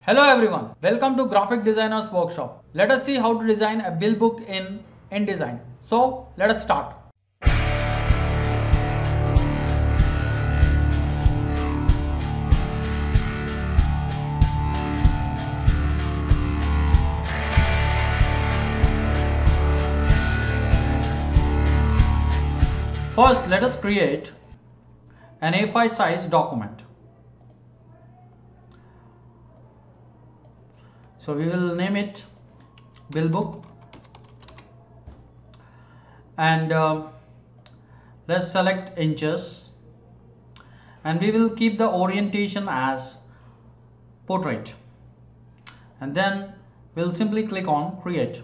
Hello everyone, welcome to Graphic Designers Workshop. Let us see how to design a bill book in InDesign. So let us start. First, let us create an A5 size document. So we will name it bill book, and let's select inches, and we will keep the orientation as portrait, and then we'll simply click on create.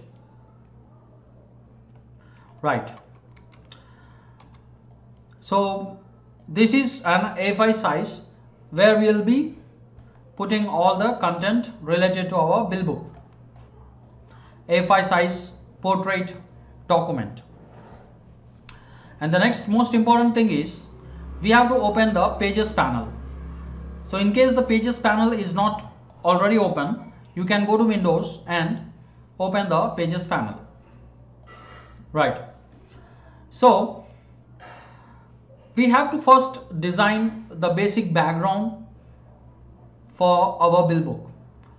Right. So this is an A5 size where we will be putting all the content related to our bill book. A5 size portrait document. And the next most important thing is we have to open the pages panel. So in case the pages panel is not already open, you can go to Windows and open the pages panel. Right. So we have to first design the basic background for our bill book.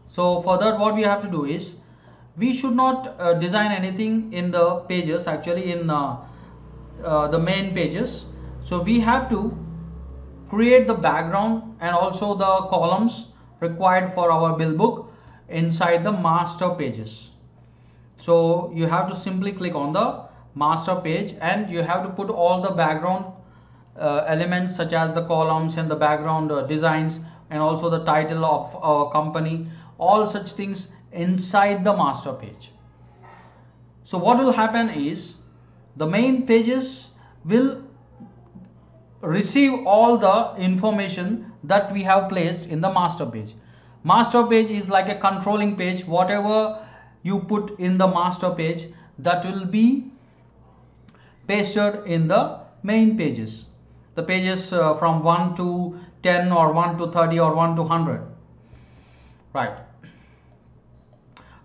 So for that, what we have to do is we should not design anything in the pages, actually in the main pages. So we have to create the background and also the columns required for our bill book inside the master pages. So you have to simply click on the master page and you have to put all the background elements such as the columns and the background designs and also the title of our company, all such things inside the master page. So what will happen is the main pages will receive all the information that we have placed in the master page. Master page is like a controlling page. Whatever you put in the master page, that will be pasted in the main pages. The pages from 1 to 10 or 1 to 30 or 1 to 100. Right.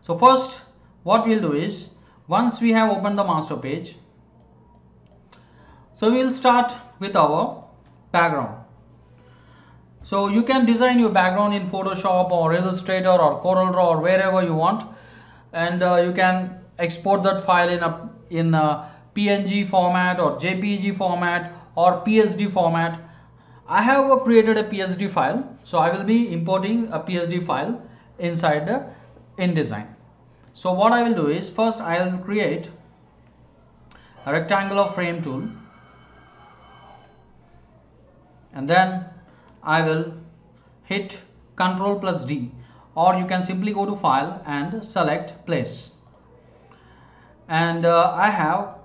So first what we'll do is, once we have opened the master page, so we'll start with our background. So you can design your background in Photoshop or Illustrator or CorelDRAW or wherever you want, and you can export that file in a PNG format or JPEG format or Psd format. I have created a Psd file, so I will be importing a Psd file inside the InDesign. So what I will do is, first I will create a rectangular frame tool, and then I will hit Ctrl+D, or you can simply go to File and select Place. And I have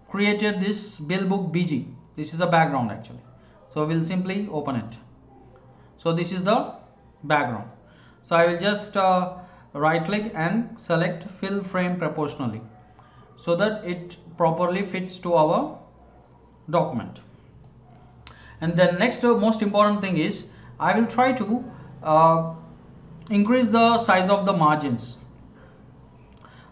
created this bill book BG. This is a background actually. So we'll simply open it. So this is the background. So I will just right click and select fill frame proportionally so that it properly fits to our document. And then next most important thing is I will try to increase the size of the margins.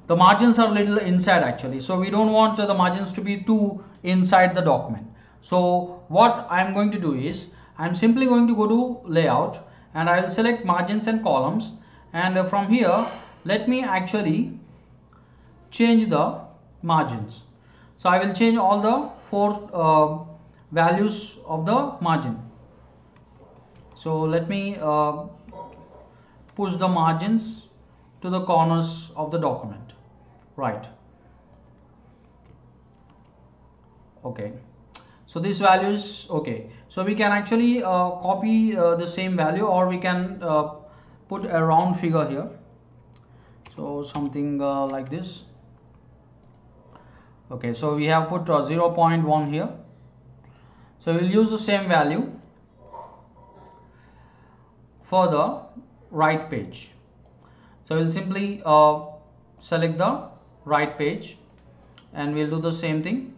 The margins are little inside actually, so we don't want the margins to be too inside the document. So what I'm going to do is, I'm simply going to go to layout and I will select margins and columns, and from here let me actually change the margins. So I will change all the four values of the margin. So let me push the margins to the corners of the document. Right. Okay. So this value is okay. So we can actually copy the same value, or we can put a round figure here. So something like this. Okay. So we have put 0.1 here. So we'll use the same value for the right page. So we'll simply select the right page and we'll do the same thing.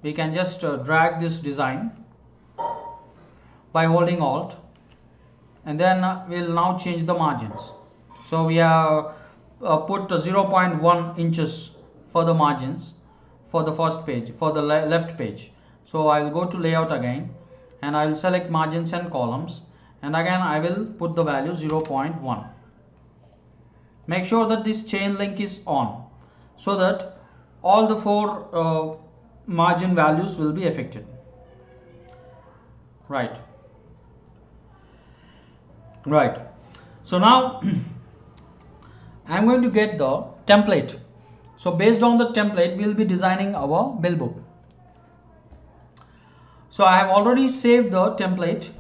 We can just drag this design by holding Alt and then we'll now change the margins. So we have put 0.1 inches for the margins for the first page, for the left page. So I will go to layout again, and I will select margins and columns, and again I will put the value 0.1. Make sure that this chain link is on, so that all the four margin values will be affected. Right. So now I'm going to get the template. So based on the template, we will be designing our bill book. So I have already saved the template.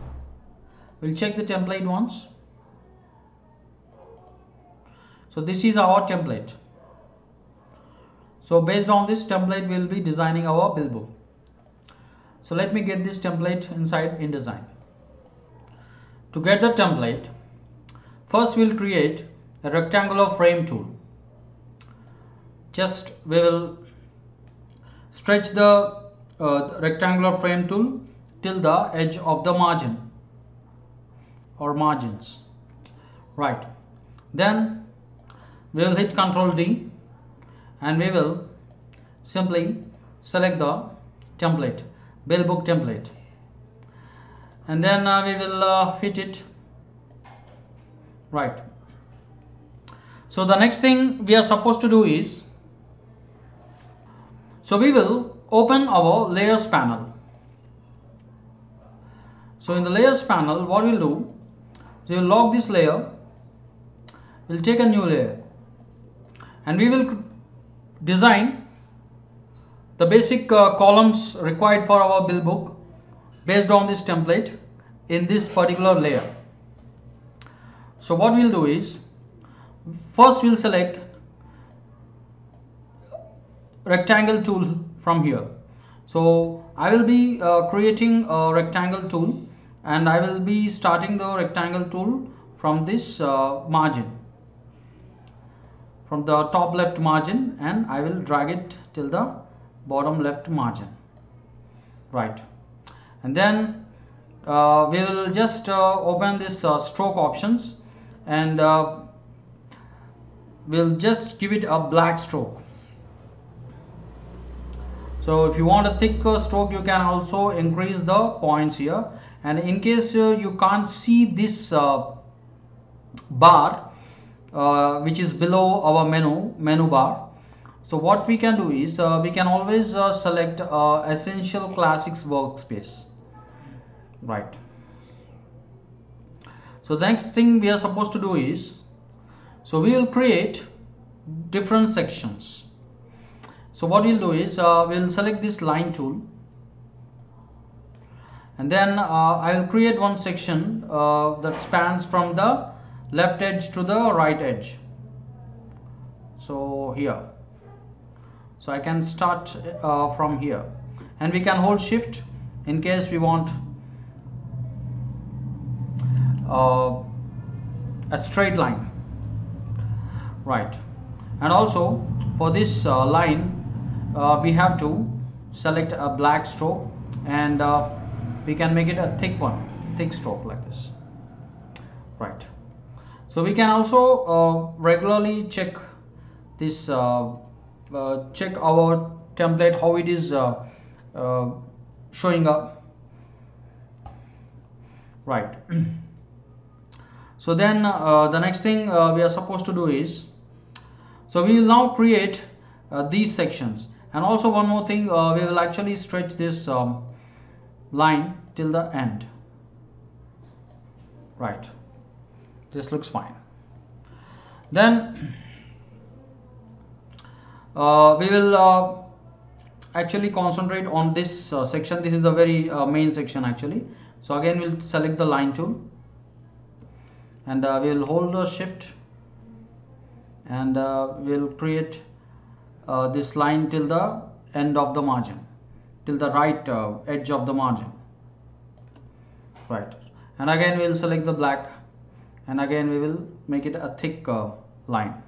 We'll check the template once. So this is our template. So based on this template, we will be designing our bill book. So let me get this template inside InDesign. To get the template, first we'll create a rectangular frame tool. Just we will stretch the rectangular frame tool till the edge of the margin or margins. Right. Then we will hit Ctrl D, and we will simply select the template, bill book template, and then we will fit it. Right. So the next thing we are supposed to do is, so we will open our layers panel. So in the layers panel, what we'll do, we will lock this layer, we'll take a new layer, and we will design the basic columns required for our bill book based on this template in this particular layer. So what we'll do is, first we'll select rectangle tool from here. So I will be creating a rectangle tool, and I will be starting the rectangle tool from this margin, from the top left margin, and I will drag it till the bottom left margin. Right. And then we will just open this stroke options, and we'll just give it a black stroke. So if you want a thick stroke, you can also increase the points here. And in case you can't see this bar which is below our menu bar, so what we can do is we can always select Essential Classics workspace. Right. So the next thing we are supposed to do is, so we will create different sections. So what we'll do is we'll select this line tool, and then I will create one section that spans from the left edge to the right edge. So here, so I can start from here, and we can hold shift in case we want a straight line. Right. And also for this line we have to select a black stroke, and we can make it a thick stroke like this. Right. So we can also regularly check this check our template, how it is showing up. Right. So then the next thing we are supposed to do is, so we will now create these sections, and also one more thing, we will actually stretch this line till the end. Right. This looks fine. Then we will actually concentrate on this section. This is the very main section actually. So again we'll select the line tool, and we'll hold the shift, and we'll create this line till the end of the margin, till the right edge of the margin. Right. And again we'll select the black, and again we will make it a thick line.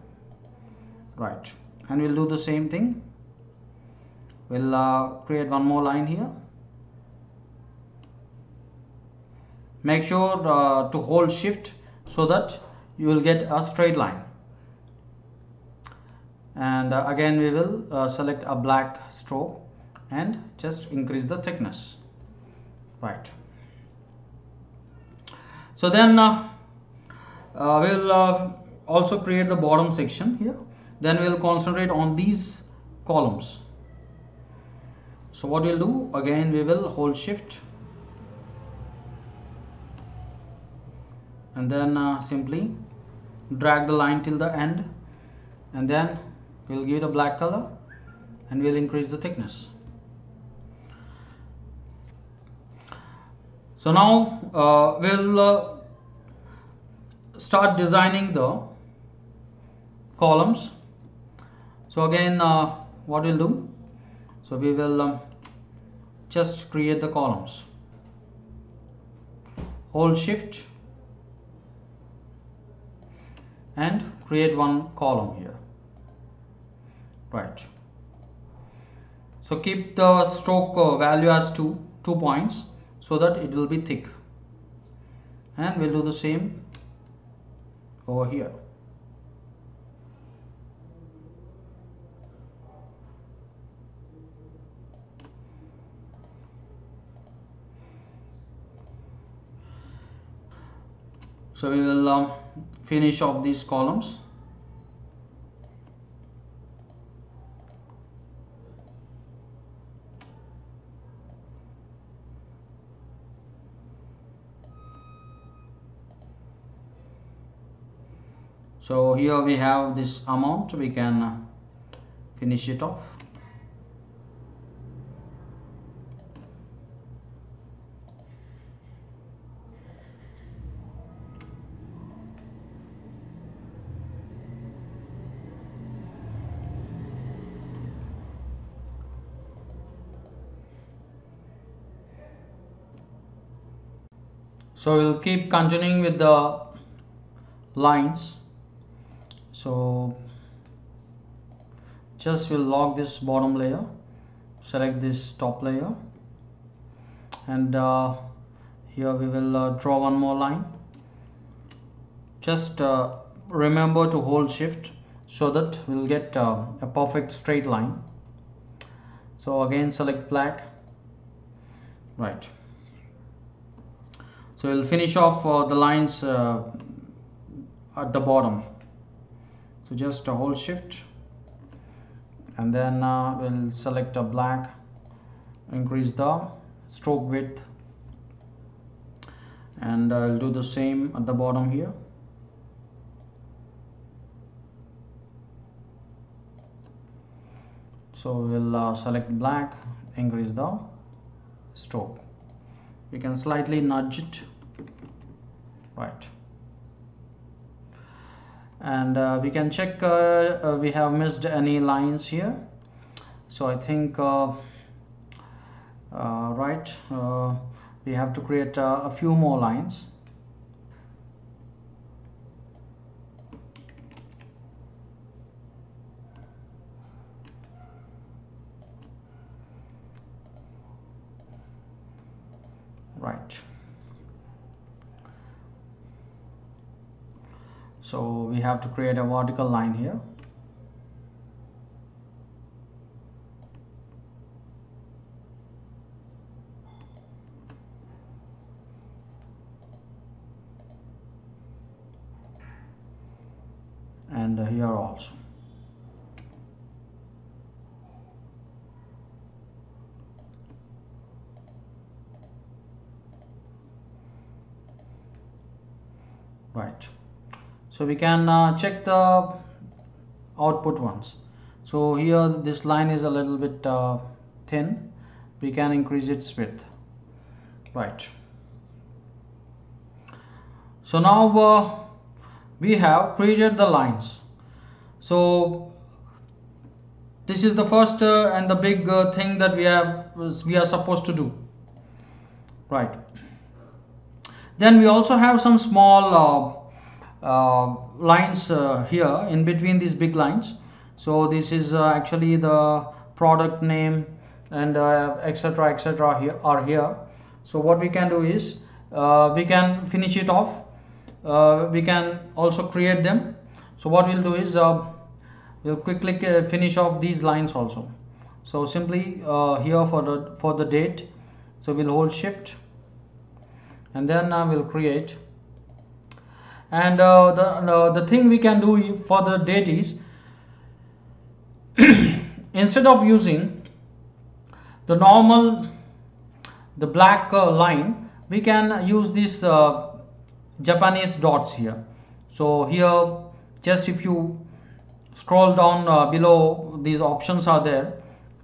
Right. And we'll do the same thing. We'll create one more line here, make sure to hold shift so that you will get a straight line. And again we will select a black stroke and just increase the thickness. Right. So then we'll also create the bottom section here. Then we'll concentrate on these columns. So what we'll do, again we will hold shift and then simply drag the line till the end, and then we'll give it a black color and we'll increase the thickness. So now we'll start designing the columns. So again what we'll do, so we will just create the columns. Hold shift and create one column here. Right. So keep the stroke value as 2 points so that it will be thick, and we'll do the same over here. So we will finish off these columns. So here we have this amount, we can finish it off. So we'll keep continuing with the lines. So just we'll lock this bottom layer, select this top layer, and here we will draw one more line. Just remember to hold shift so that we'll get a perfect straight line. So again select black. Right. So we'll finish off the lines at the bottom. So just hold shift and then we'll select a black, increase the stroke width, and I'll do the same at the bottom here. So we'll select black, increase the stroke. We can slightly nudge it. Right. And we can check we have missed any lines here. So I think we have to create a few more lines. Right. So we have to create a vertical line here. And here also. Right. So we can check the output ones. So here this line is a little bit thin. We can increase its width. Right. So now we have created the lines. So this is the first and the big thing that we are supposed to do. Right. Then we also have some small lines here in between these big lines. So this is actually the product name and etc here. So what we can do is we can finish it off. We can also create them. So what we'll do is we'll quickly finish off these lines also. So simply here for the date, so we'll hold shift and then we'll create. And the thing we can do for the date is instead of using the black line, we can use this Japanese dots here. So here, just if you scroll down below, these options are there.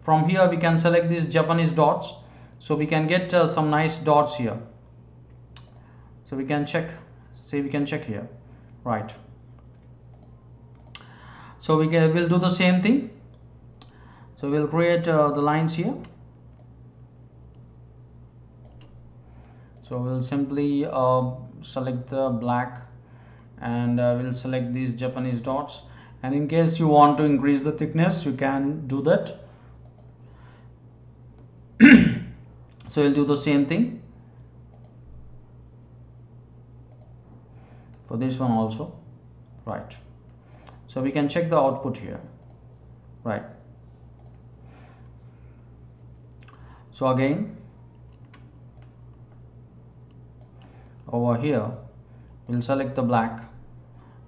From here we can select these Japanese dots, so we can get some nice dots here. So we can check, we can check here, right? So we'll do the same thing. So we'll create the lines here. So we'll simply select the black and we'll select these Japanese dots, and in case you want to increase the thickness, you can do that. So we'll do the same thing for this one also, right? So we can check the output here, right? So again, over here we'll select the black,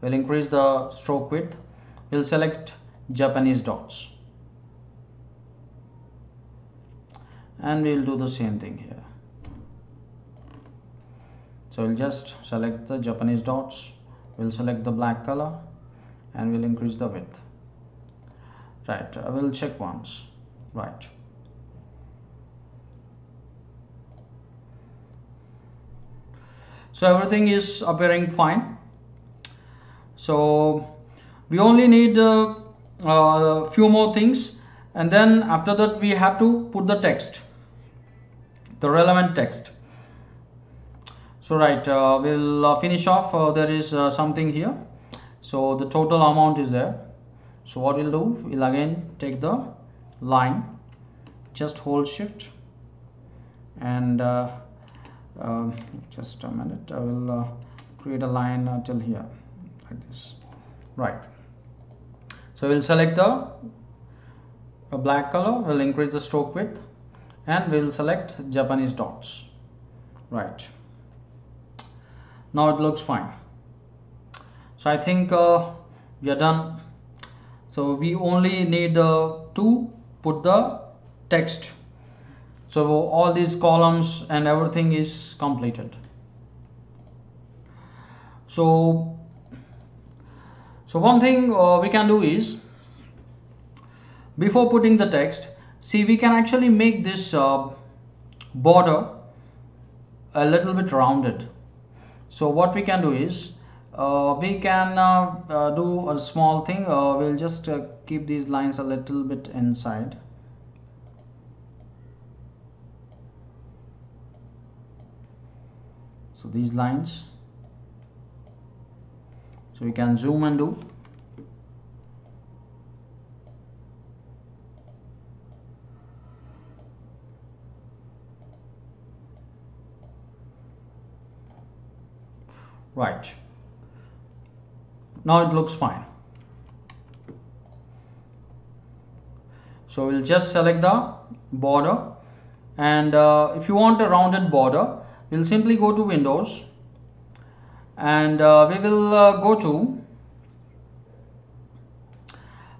we'll increase the stroke width, we'll select Japanese dots, and we'll do the same thing here. So we'll just select the Japanese dots, we'll select the black color, and we'll increase the width, right? I will check once, right? So everything is appearing fine. So we only need a few more things, and then after that we have to put the text, the relevant text. So right, we'll finish off. There is something here. So the total amount is there. So what we'll do, we'll again take the line, just hold shift, and just a minute, I will create a line till here like this, right? So we'll select the black color, we'll increase the stroke width, and we'll select Japanese dots, right? Now it looks fine. So I think we are done. So we only need to put the text. So all these columns and everything is completed. So one thing we can do is, before putting the text, see, we can actually make this border a little bit rounded. So what we can do is, we can do a small thing. We'll just keep these lines a little bit inside. So these lines, so we can zoom and do. Right, now it looks fine. So we'll just select the border, and if you want a rounded border, we'll simply go to Windows, and we will go to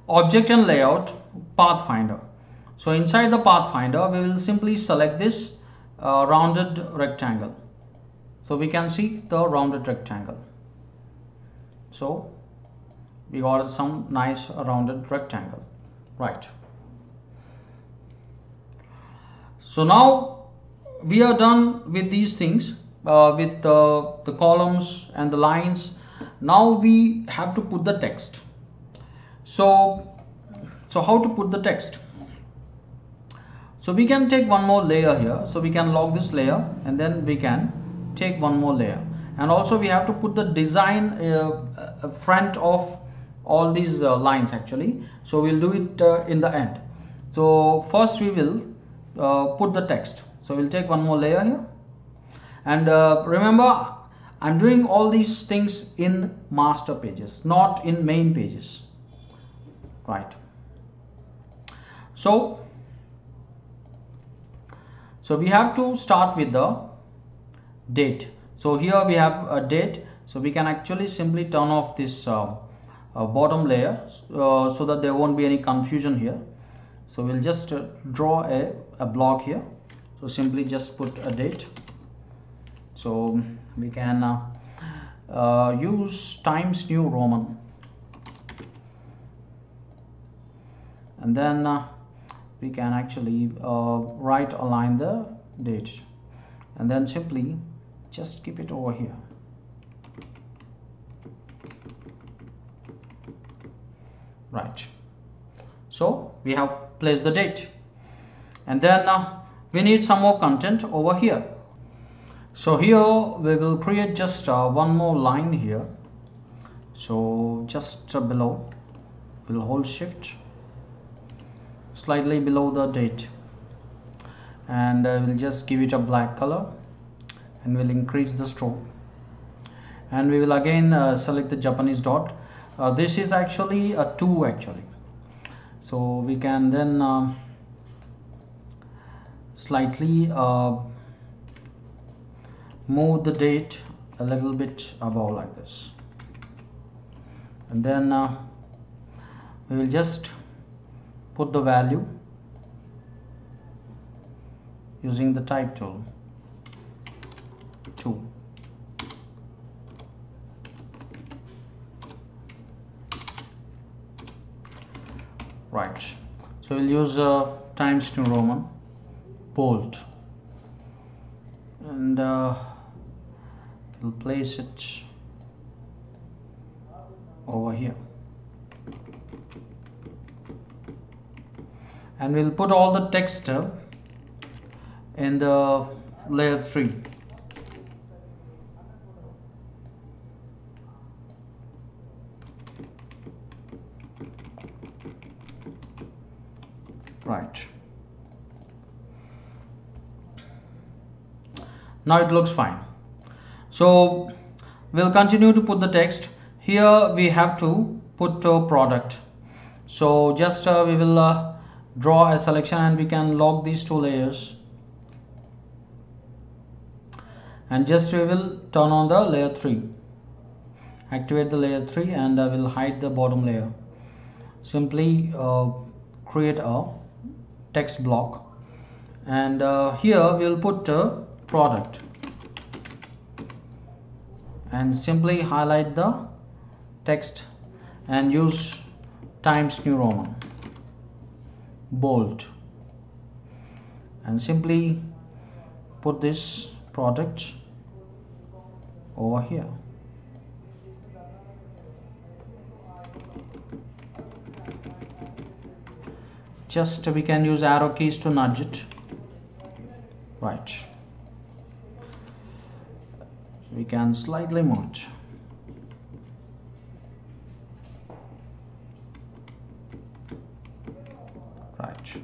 Object and Layout, Pathfinder. So inside the Pathfinder, we will simply select this rounded rectangle. So we can see the rounded rectangle. So we got some nice rounded rectangle, right? So now we are done with these things, with the columns and the lines. Now we have to put the text. So how to put the text? So we can take one more layer here. So we can lock this layer, and then we can take one more layer, and also we have to put the design front of all these lines actually. So we'll do it in the end. So first we will put the text. So we'll take one more layer here, And remember, I'm doing all these things in master pages, not in main pages, right? So we have to start with the date. So here we have a date, so we can actually simply turn off this bottom layer so that there won't be any confusion here. So we'll just draw a block here. So simply just put a date. So we can use Times New Roman, and then we can actually right align the date, and then simply just keep it over here. Right, so we have placed the date, and then we need some more content over here. So here we will create just one more line here. So just below, we'll hold shift slightly below the date, and we'll just give it a black color, and we'll increase the stroke, and we will again select the Japanese dot. This is actually a 2 actually, so we can then slightly move the date a little bit above like this, and then we will just put the value using the type tool, 2. Right, so we'll use Times New Roman, bold, and we'll place it over here, and we'll put all the text in the layer 3. Right, now it looks fine. So we'll continue to put the text. Here we have to put product. So just we will draw a selection, and we can lock these 2 layers, and just we will turn on the layer 3, activate the layer 3, and I will hide the bottom layer. Simply create a text block, and here we will put product, and simply highlight the text and use Times New Roman, bold, and simply put this product over here. Just we can use arrow keys to nudge it. Right, we can slightly merge. Right,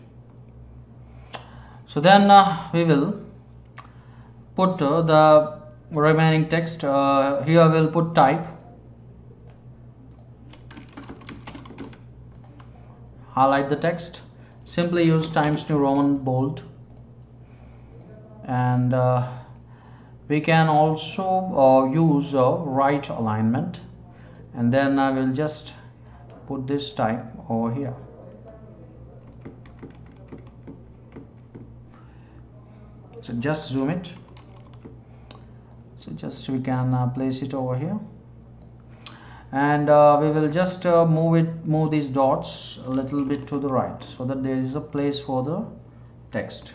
so then we will put the remaining text. Here we'll put type, highlight the text, simply use Times New Roman, bold, and we can also use right alignment, and then I will just put this type over here. So just zoom it. So just we can place it over here, and we will just move these dots a little bit to the right, so that there is a place for the text.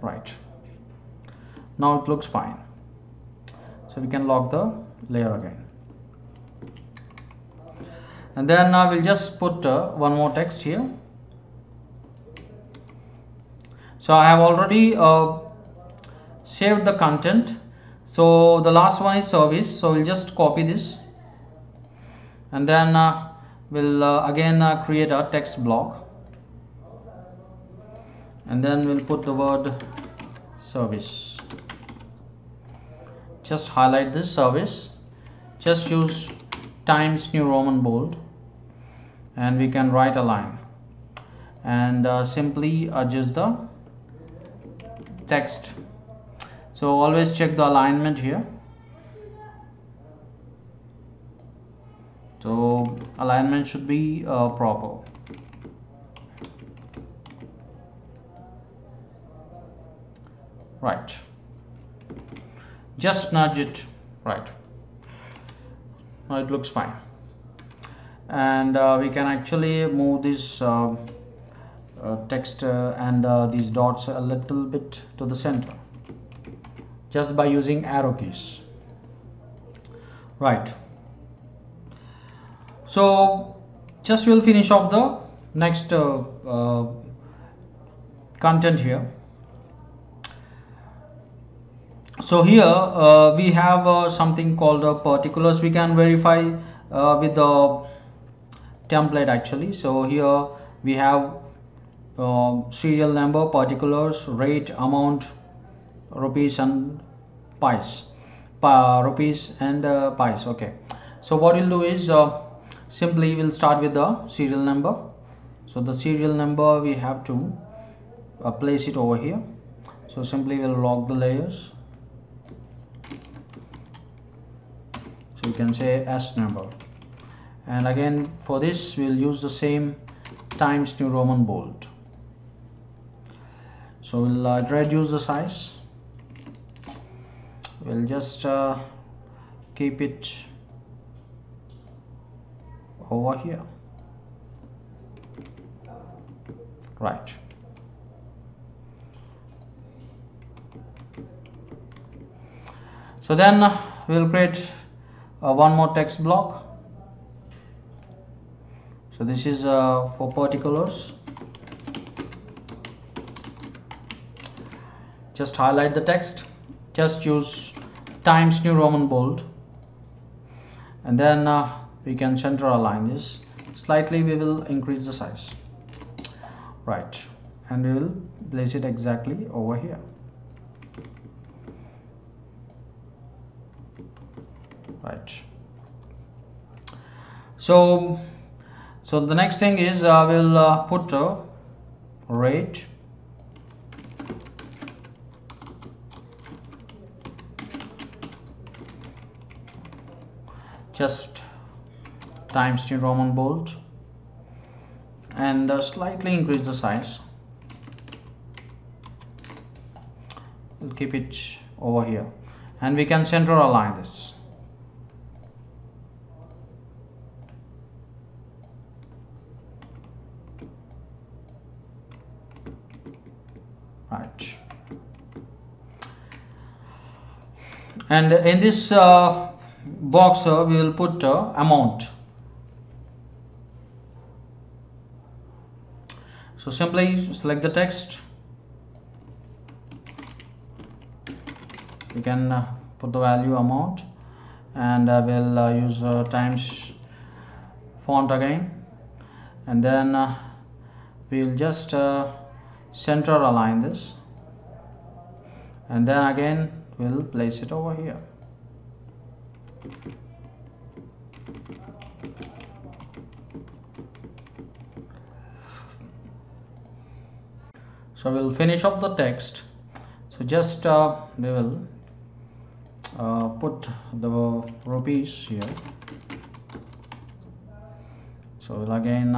Right, now it looks fine. So we can lock the layer again, and then we'll just put one more text here. So I have already saved the content. So the last one is service, so we'll just copy this, and then we'll again create a text block, and then we'll put the word service. Just highlight this service, just use Times New Roman bold, and we can write a line and simply adjust the text. So always check the alignment here. So alignment should be proper. Right, just nudge it right. Now it looks fine, and we can actually move this text and these dots a little bit to the center just by using arrow keys. Right, so just we'll finish off the next content here. So here we have something called particulars. We can verify with the template actually. So here we have serial number, particulars, rate, amount, rupees and pies, rupees and pies. Okay, so what we'll do is simply we'll start with the serial number. So the serial number we have to place it over here. So simply we'll lock the layers. So you can say S number, and again for this we'll use the same Times New Roman bold. So we'll reduce the size. We'll just keep it over here. Right. So then we'll create one more text block. So this is for particulars. Just highlight the text, just use Times New Roman bold, and then we can center align this slightly. We will increase the size. Right, and we will place it exactly over here. Right. So the next thing is we'll put a rate. Just Times New Roman bold, and slightly increase the size. We'll keep it over here, and we can center align this. Right, and in this box we will put amount. So simply select the text. You can put the value amount, and we'll use Times font again, and then we'll just center align this, and then again we'll place it over here. So we'll finish off the text. So just we will put the rupees here. So we'll again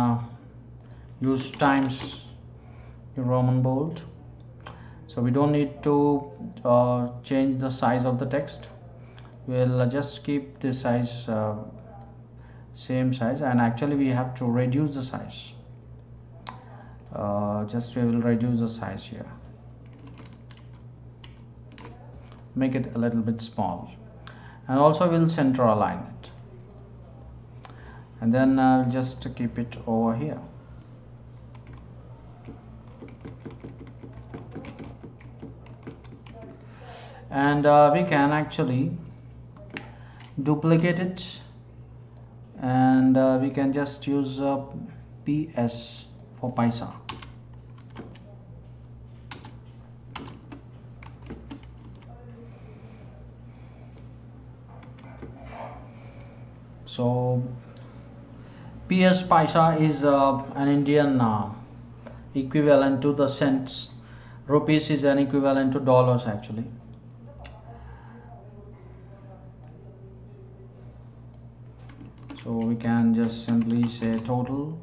use Times New Roman bold. So we don't need to change the size of the text. We'll just keep the size same size, and actually we have to reduce the size. Just we will reduce the size here, make it a little bit small, and also we'll center align it, and then just keep it over here. And we can actually duplicate it, and we can just use PS for Paisa. So PS Paisa is an Indian equivalent to the cents. Rupees is an equivalent to dollars actually. So we can just simply say total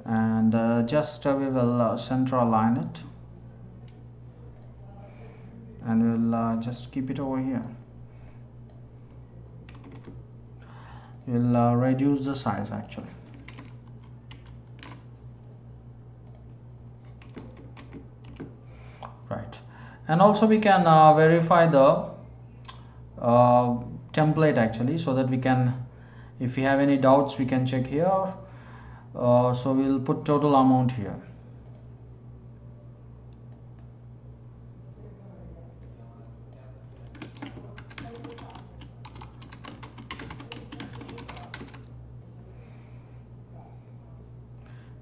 and we will center align it, and we'll just keep it over here. We'll reduce the size actually. Right, and also we can verify the template actually, so that we can, if we have any doubts, we can check here. So we'll put total amount here.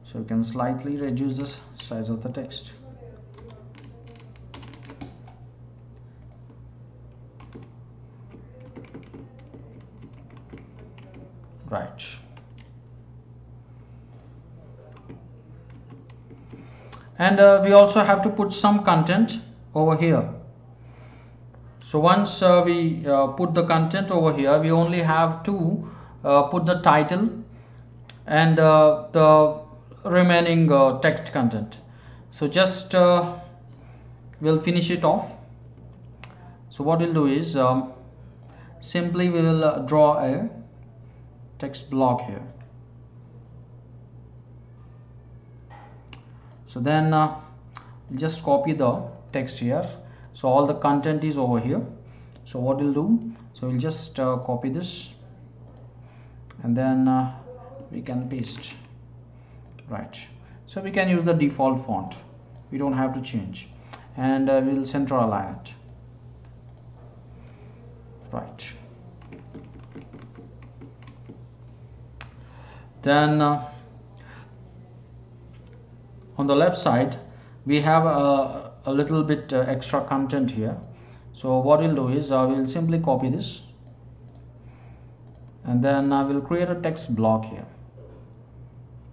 So we can slightly reduce the size of the text. Right. And we also have to put some content over here. So once we put the content over here, we only have to put the title and the remaining text content. So just we'll finish it off. So what we'll do is simply we will draw a text block here. So then just copy the text here. So all the content is over here. So what we'll do, so we'll just copy this, and then we can paste. Right, so we can use the default font, we don't have to change, and we'll center align it. Right, then on the left side we have a little bit extra content here. So what we'll do is we'll simply copy this, and then we'll create a text block here.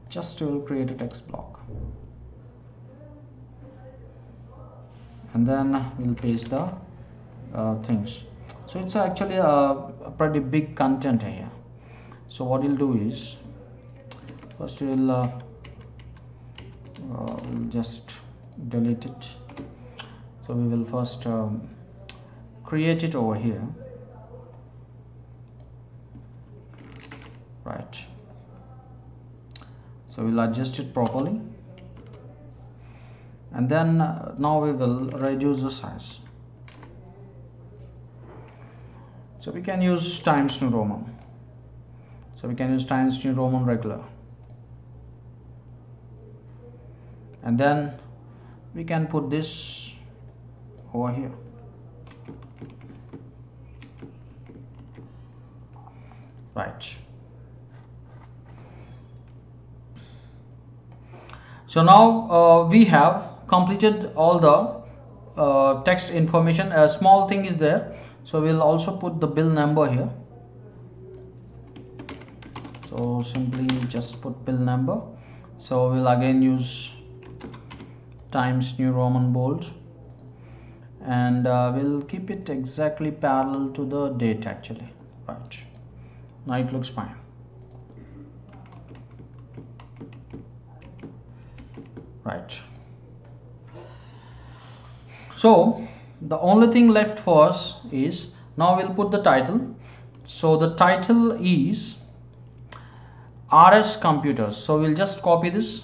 Just we'll create a text block, and then we'll paste the things. So it's actually a pretty big content here. So what we'll do is first we'll just delete it. So we will first create it over here. Right, so we'll adjust it properly, and then now we will reduce the size. So we can use Times New Roman. So we can use Times New Roman regular, and then we can put this over here. Right, so now we have completed all the text information. A small thing is there, so we'll also put the bill number here. So simply just put bill number. So we'll again use Times New Roman bold, and we'll keep it exactly parallel to the date actually. Right, now it looks fine. Right, so the only thing left for us is now we'll put the title. So the title is RS Computers. So we'll just copy this,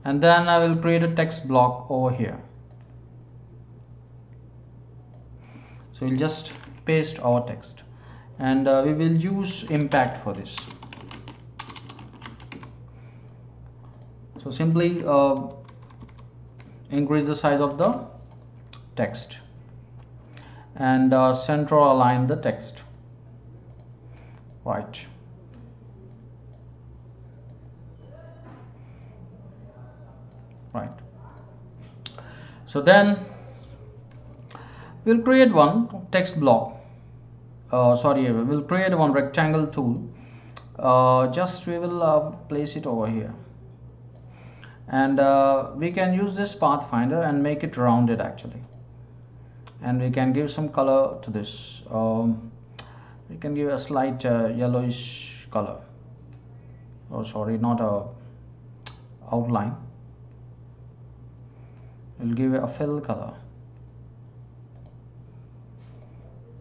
and then I will create a text block over here. So we'll just paste our text, and we will use impact for this. So simply increase the size of the text and center align the text. Right, right, So then we'll create one text block. We'll create one rectangle tool. Just we will place it over here, and we can use this pathfinder and make it rounded actually, and we can give some color to this. We can give a slight yellowish color, not a outline. We'll give a fill color,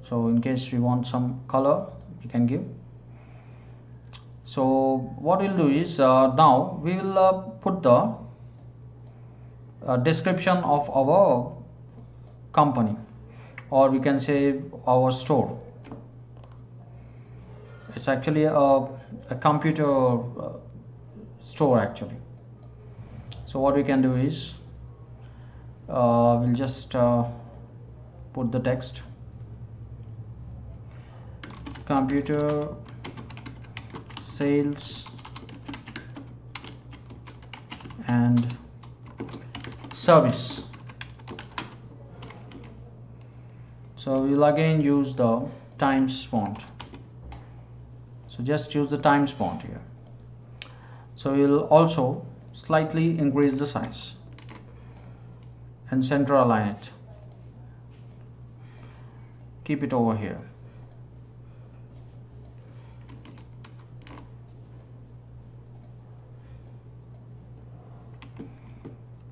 so in case we want some color we can give. So what we'll do is now we will put the description of our company, or we can say our store. It's actually a computer store actually. So what we can do is we'll just put the text computer sales and service. So we'll again use the Times font. So just use the Times font here. So we'll also slightly increase the size and center align it. Keep it over here.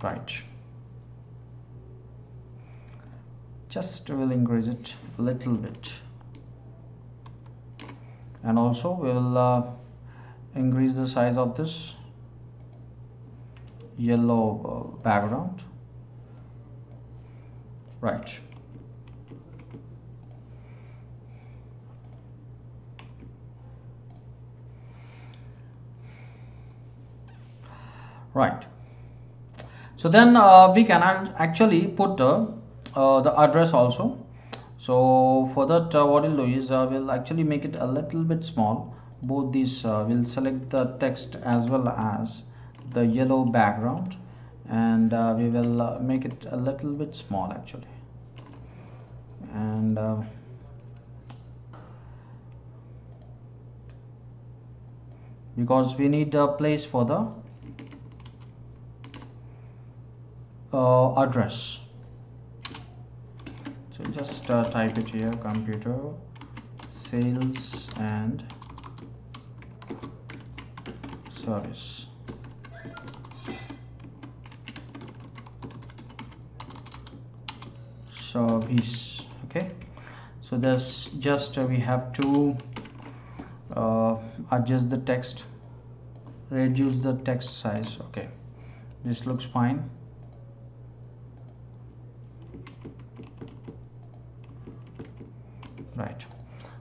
Right. Just will increase it a little bit, and also we will increase the size of this yellow background. Right. Right. So then we can actually put the address also. So for that what we'll do is we'll actually make it a little bit small. Both these we'll select the text as well as the yellow background, and we will make it a little bit small actually, and because we need a place for the address. So just type it here, computer sales and service. Service. Okay, so there's just we have to adjust the text, reduce the text size. Okay, this looks fine. Right.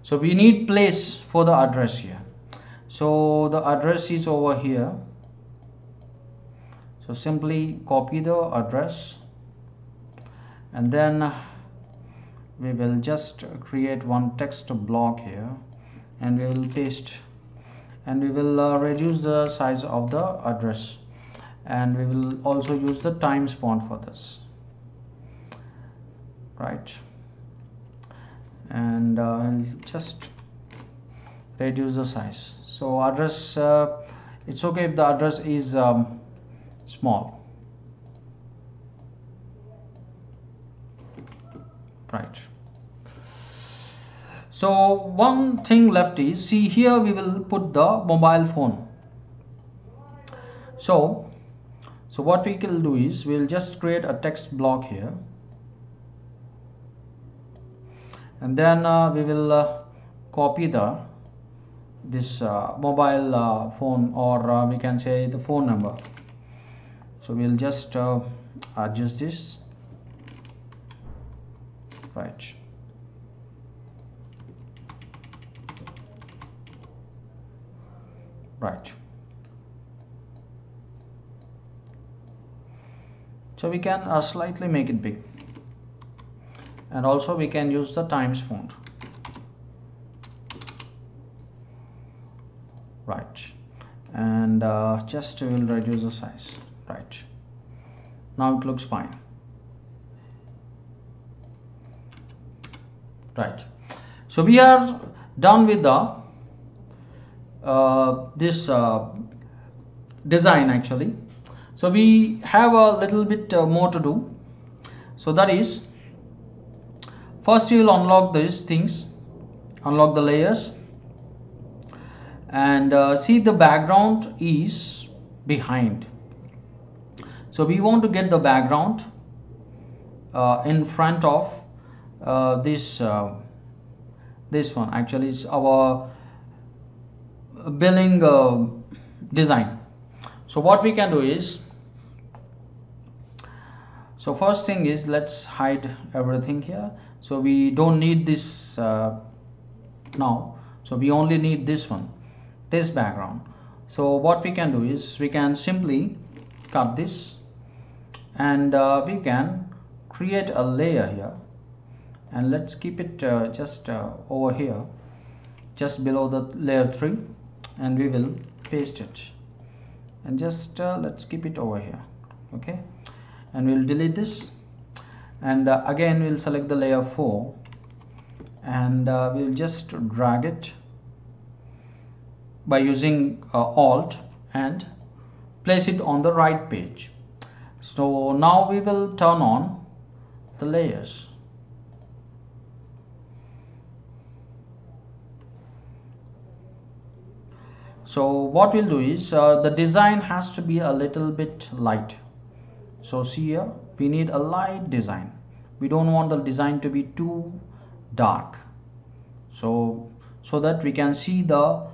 So we need place for the address here. So the address is over here. So simply copy the address, and then we will just create one text block here, and we will paste, and we will reduce the size of the address, and we will also use the Times font for this. Right. And I'll just reduce the size. So address, it's okay if the address is small. Right. So one thing left is, see here we will put the mobile phone. So what we can do is we'll just create a text block here, and then we will copy this mobile phone, or we can say the phone number. So we'll just adjust this. Right. Right. So we can slightly make it big, and also we can use the Times font. Right. And just will reduce the size. Right. Now it looks fine. right. So we are done with the this design actually. So we have a little bit more to do. So that is, first we will unlock these things, unlock the layers, and see the background is behind. So we want to get the background in front of this one. Actually it's our billing design. So what we can do is, so first thing is, let's hide everything here. So we don't need this now. So we only need this one, this background. So what we can do is, we can simply cut this, and we can create a layer here, and let's keep it just over here, just below the layer 3, and we will paste it, and just let's keep it over here. Okay, and we'll delete this, and again we'll select the layer 4, and we'll just drag it by using Alt and place it on the right page. So now we will turn on the layers. So what we'll do is, the design has to be a little bit light. So see here, we need a light design. We don't want the design to be too dark, so that we can see the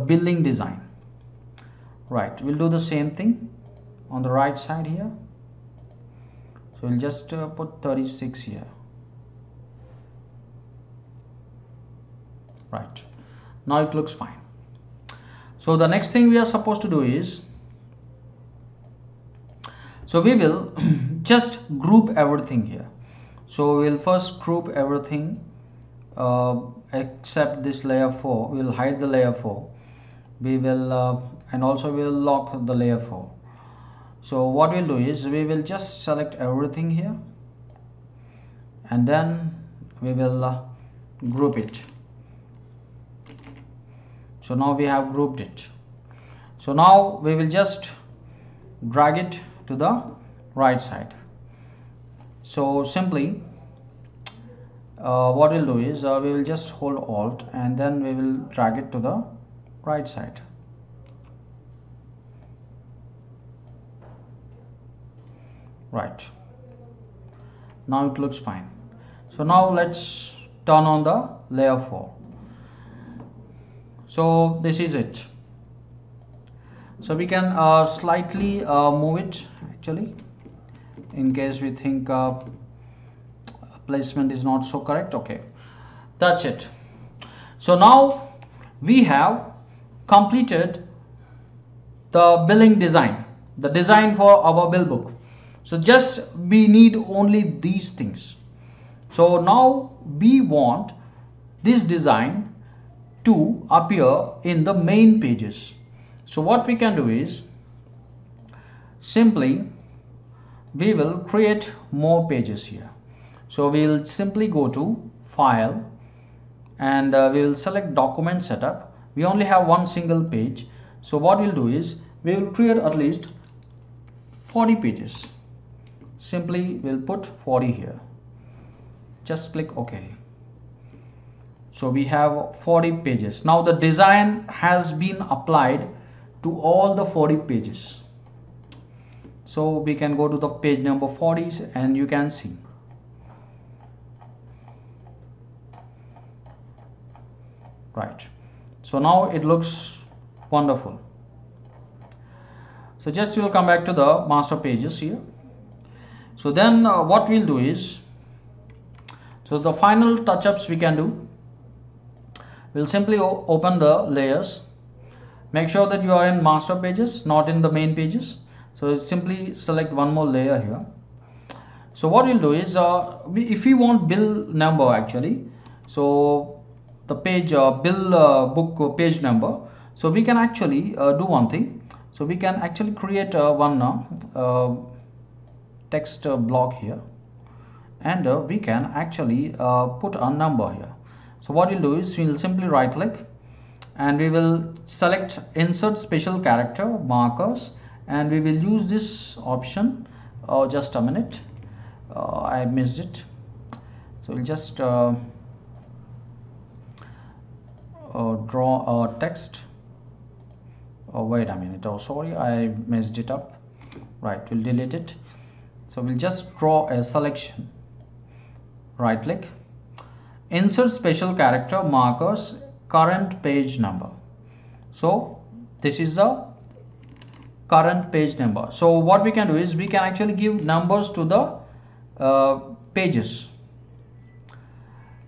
billing design. Right, we'll do the same thing on the right side here. So we'll just put 36 here. Right, now it looks fine. So the next thing we are supposed to do is, so we will just group everything here. So we'll first group everything except this layer 4. We'll hide the layer 4. We will and also we'll lock the layer 4. So what we'll do is, we will just select everything here, and then we will group it. So now we have grouped it. So now we will just drag it to the right side. So simply what we'll do is, we will just hold Alt, and then we will drag it to the right side. Right, now it looks fine. So now let's turn on the layer 4. So this is it. So we can slightly move it actually, in case we think placement is not so correct. Okay, that's it. So now we have completed the billing design, the design for our bill book. So just we need only these things. So now we want this design to appear in the main pages. So what we can do is, simply we will create more pages here. So we will simply go to File, and we will select Document Setup. We only have one single page. So what we'll do is, we will create at least 40 pages. Simply we'll put 40 here. Just click OK. So we have 40 pages. Now the design has been applied to all the 40 pages. So we can go to the page number 40, and you can see. Right. So now it looks wonderful. So just we'll come back to the master pages here. So then what we'll do is, so the final touch-ups we can do, we'll simply open the layers. Make sure that you are in master pages, not in the main pages. So simply select one more layer here. So what we'll do is, if we want bill number actually, so the page bill book page number, so we can actually do one thing. So we can actually create one text block here, and we can actually put a number here. So what we'll do is we'll simply right click and we will select insert special character markers, and we will use this option. Just a minute, I missed it. So we'll just draw a text. Oh, wait a minute, oh sorry, I messed it up. Right, we'll delete it. So we'll just draw a selection, right click, insert special character markers, current page number. So this is the current page number. So what we can do is we can actually give numbers to the pages.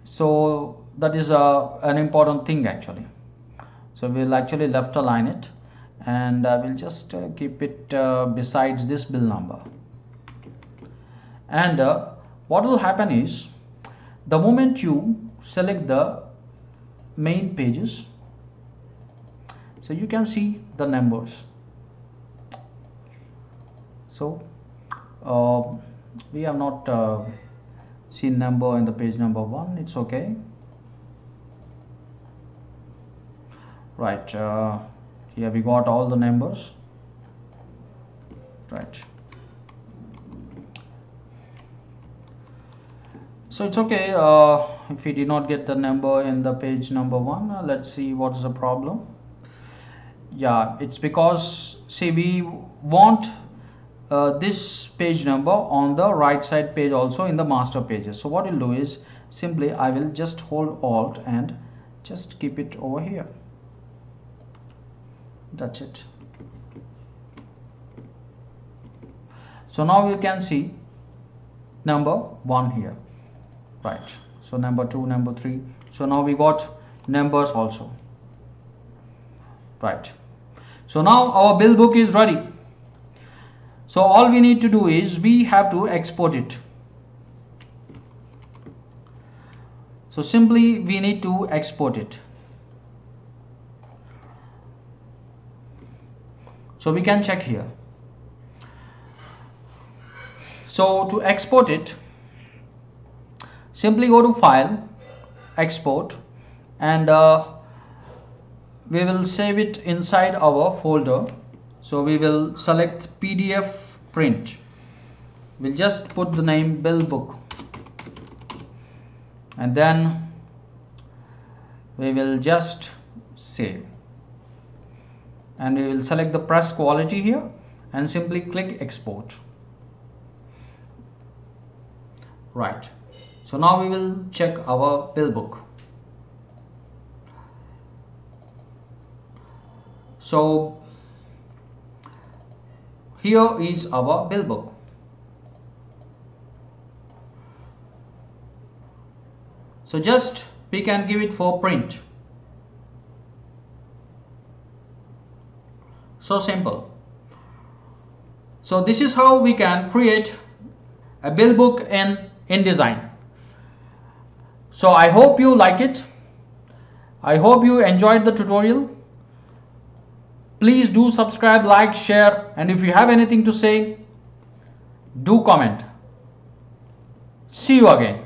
So that is an important thing actually. So we'll actually left align it, and we'll just keep it besides this bill number. And what will happen is, the moment you select the main pages, so you can see the numbers. So we have not seen number in the page number 1. It's okay. Right, here we got all the numbers. Right, so it's okay if we did not get the number in the page number 1. Let's see what's the problem. Yeah, it's because, see, we want this page number on the right side page also in the master pages. So what we'll do is simply I will just hold Alt and just keep it over here. That's it. So now you can see number 1 here. Right, so number 2, number 3. So now we got numbers also. Right, so now our bill book is ready. So all we need to do is we have to export it. So simply we need to export it. So we can check here. So to export it, simply go to File, Export, and we will save it inside our folder. So we will select PDF print. We'll just put the name bill book, and then we will just save, and we will select the press quality here and simply click export. Right, so now we will check our bill book. So here is our bill book. So just we can give it for print. So simple. So this is how we can create a bill book in InDesign. So I hope you like it. I hope you enjoyed the tutorial. Please do subscribe, like, share, and if you have anything to say, do comment. See you again.